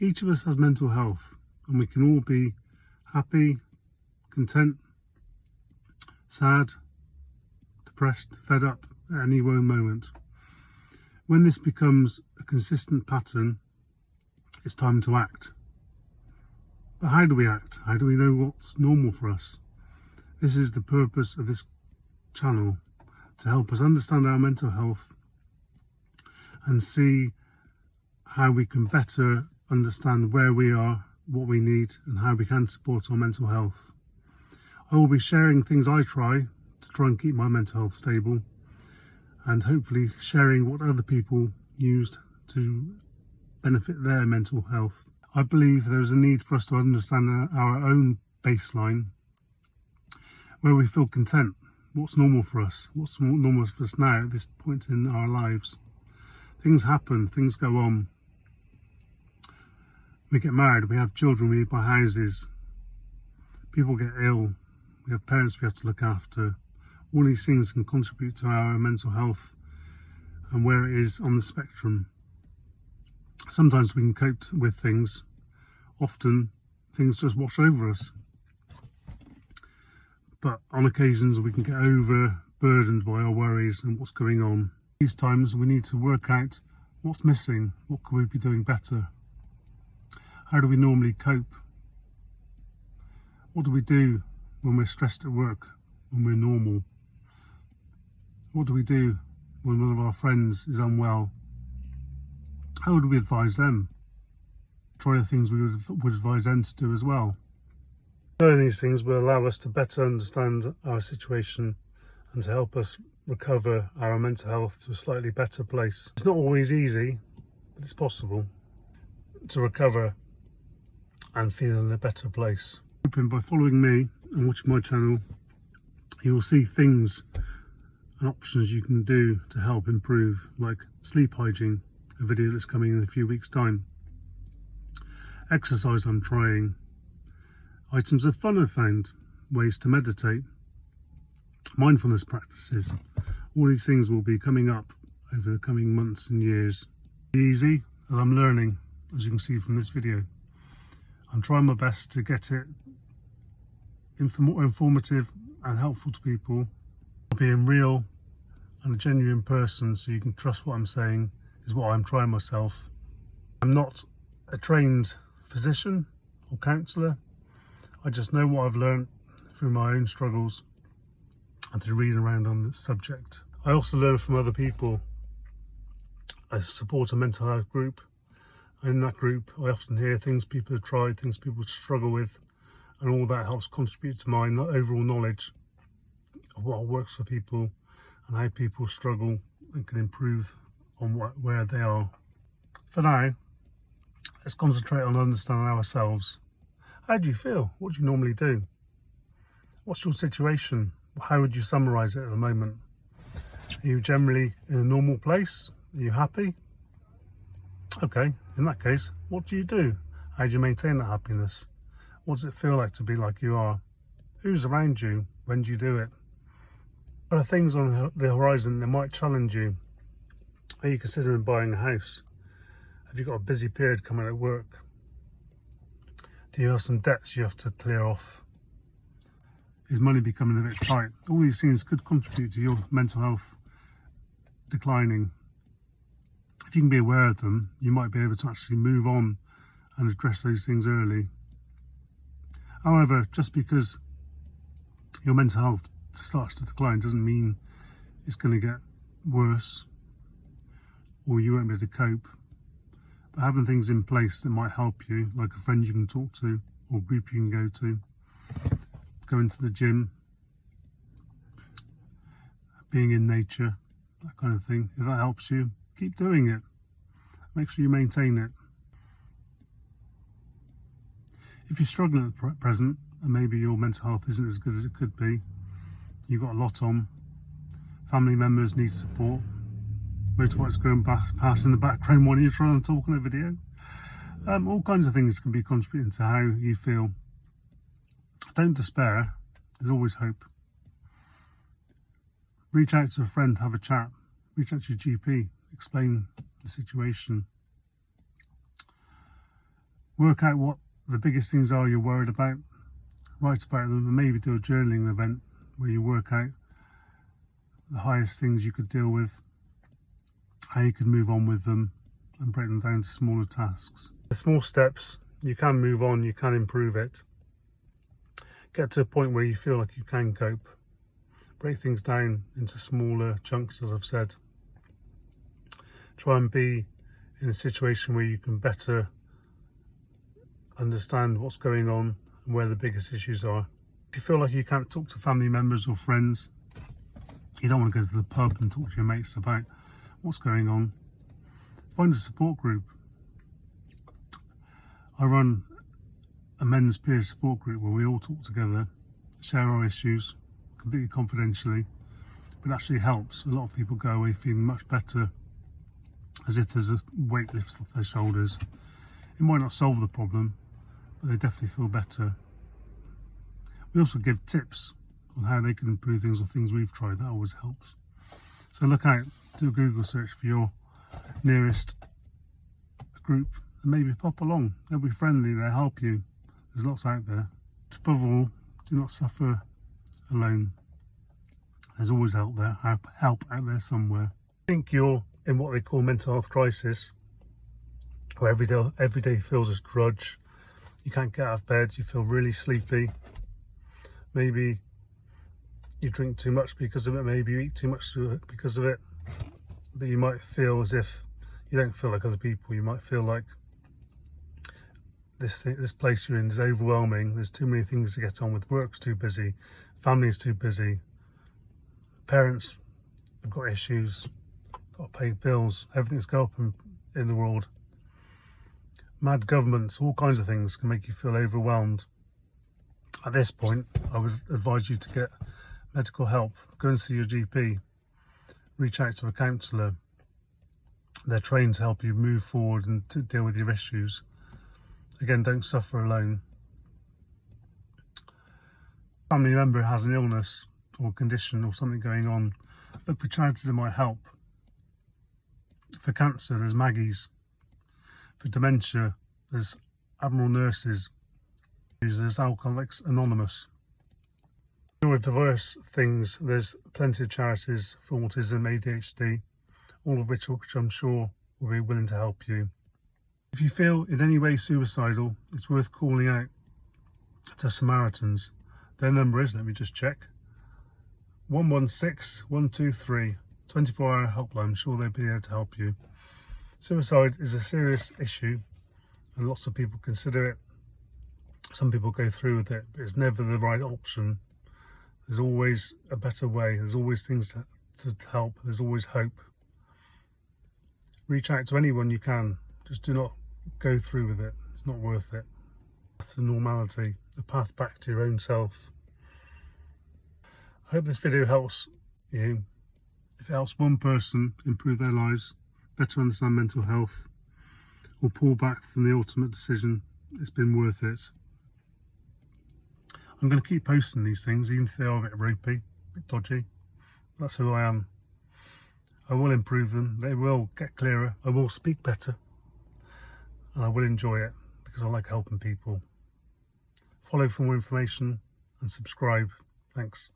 Each of us has mental health, and we can all be happy, content, sad, depressed, fed up at any one moment. When this becomes a consistent pattern, it's time to act. But how do we act? How do we know what's normal for us? This is the purpose of this channel, to help us understand our mental health and see how we can better understand where we are, what we need, and how we can support our mental health. I will be sharing things I try and keep my mental health stable, and hopefully sharing what other people used to benefit their mental health. I believe there is a need for us to understand our own baseline, where we feel content, what's normal for us, what's normal for us now at this point in our lives. Things happen, things go on. We get married, we have children, we buy houses, people get ill, we have parents we have to look after. All these things can contribute to our mental health and where it is on the spectrum. Sometimes we can cope with things, often things just wash over us. But on occasions we can get overburdened by our worries and what's going on. These times we need to work out what's missing, what could we be doing better. How do we normally cope? What do we do when we're stressed at work, when we're normal? What do we do when one of our friends is unwell? How would we advise them? Try the things we would advise them to do as well. Knowing these things will allow us to better understand our situation and to help us recover our mental health to a slightly better place. It's not always easy, but it's possible to recover and feel in a better place. By following me and watching my channel, you will see things and options you can do to help improve, like sleep hygiene, a video that's coming in a few weeks' time. Exercise I'm trying. Items of fun I've found. Ways to meditate. Mindfulness practices. All these things will be coming up over the coming months and years. Easy, as I'm learning, as you can see from this video. I'm trying my best to get it more informative and helpful to people. Being real and a genuine person so you can trust what I'm saying is what I'm trying myself. I'm not a trained physician or counsellor. I just know what I've learned through my own struggles and through reading around on this subject. I also learn from other people. I support a mental health group. In that group, I often hear things people have tried, things people struggle with, and all that helps contribute to my overall knowledge of what works for people and how people struggle and can improve on where they are. For now, let's concentrate on understanding ourselves. How do you feel? What do you normally do? What's your situation? How would you summarise it at the moment? Are you generally in a normal place? Are you happy? Okay, in that case, what do you do? How do you maintain that happiness? What does it feel like to be like you are? Who's around you? When do you do it? Are there things on the horizon that might challenge you? Are you considering buying a house? Have you got a busy period coming at work? Do you have some debts you have to clear off? Is money becoming a bit tight? All these things could contribute to your mental health declining. If you can be aware of them, you might be able to actually move on and address those things early. However, just because your mental health starts to decline doesn't mean it's going to get worse or you won't be able to cope. But having things in place that might help you, like a friend you can talk to or a group you can go to, going to the gym, being in nature, that kind of thing, if that helps you, keep doing it. Make sure you maintain it. If you're struggling at present and maybe your mental health isn't as good as it could be, you've got a lot on, family members need support, motorbikes going past in the background while you're trying to talk on a video, all kinds of things can be contributing to how you feel. Don't despair, there's always hope. Reach out to a friend, have a chat, reach out to your GP, explain the situation. Work out what the biggest things are you're worried about, write about them, and maybe do a journaling event where you work out the highest things you could deal with, how you could move on with them, and break them down to smaller tasks. The small steps, you can move on, you can improve it. Get to a point where you feel like you can cope. Break things down into smaller chunks, as I've said. Try and be in a situation where you can better understand what's going on and where the biggest issues are. If you feel like you can't talk to family members or friends, you don't want to go to the pub and talk to your mates about what's going on, find a support group. I run a men's peer support group where we all talk together, share our issues completely confidentially, but it actually helps. A lot of people go away feeling much better, as if there's a weight lifted off their shoulders. It might not solve the problem, but they definitely feel better. We also give tips on how they can improve things or things we've tried. That always helps. So look out, do a Google search for your nearest group and maybe pop along. They'll be friendly, they'll help you. There's lots out there. Above all, do not suffer alone. There's always help there, help out there somewhere. I think you're in what they call mental health crisis, where every day feels a grudge. You can't get out of bed, you feel really sleepy. Maybe you drink too much because of it, maybe you eat too much because of it, but you might feel as if you don't feel like other people. You might feel like this place you're in is overwhelming. There's too many things to get on with. Work's too busy, family's too busy, parents have got issues, got to pay bills, everything's going up in the world. Mad governments, all kinds of things can make you feel overwhelmed. At this point, I would advise you to get medical help. Go and see your GP. Reach out to a counsellor. They're trained to help you move forward and to deal with your issues. Again, don't suffer alone. A family member has an illness or condition or something going on, look for charities that might help. For cancer, there's Maggie's. For dementia, there's Admiral Nurses. There's Alcoholics Anonymous. For diverse things, there's plenty of charities for autism, ADHD, all of which I'm sure will be willing to help you. If you feel in any way suicidal, it's worth calling out to Samaritans. Their number is, let me just check, 116 123, 24-hour helpline. I'm sure they'll be able to help you. Suicide is a serious issue and lots of people consider it. Some people go through with it, but it's never the right option. There's always a better way. There's always things to help. There's always hope. Reach out to anyone you can. Just do not go through with it. It's not worth it. Path to normality, the path back to your own self. I hope this video helps you. If it helps one person improve their lives, better understand mental health, or pull back from the ultimate decision, it's been worth it. I'm going to keep posting these things, even if they are a bit ropey, a bit dodgy. That's who I am. I will improve them. They will get clearer. I will speak better. And I will enjoy it because I like helping people. Follow for more information and subscribe. Thanks.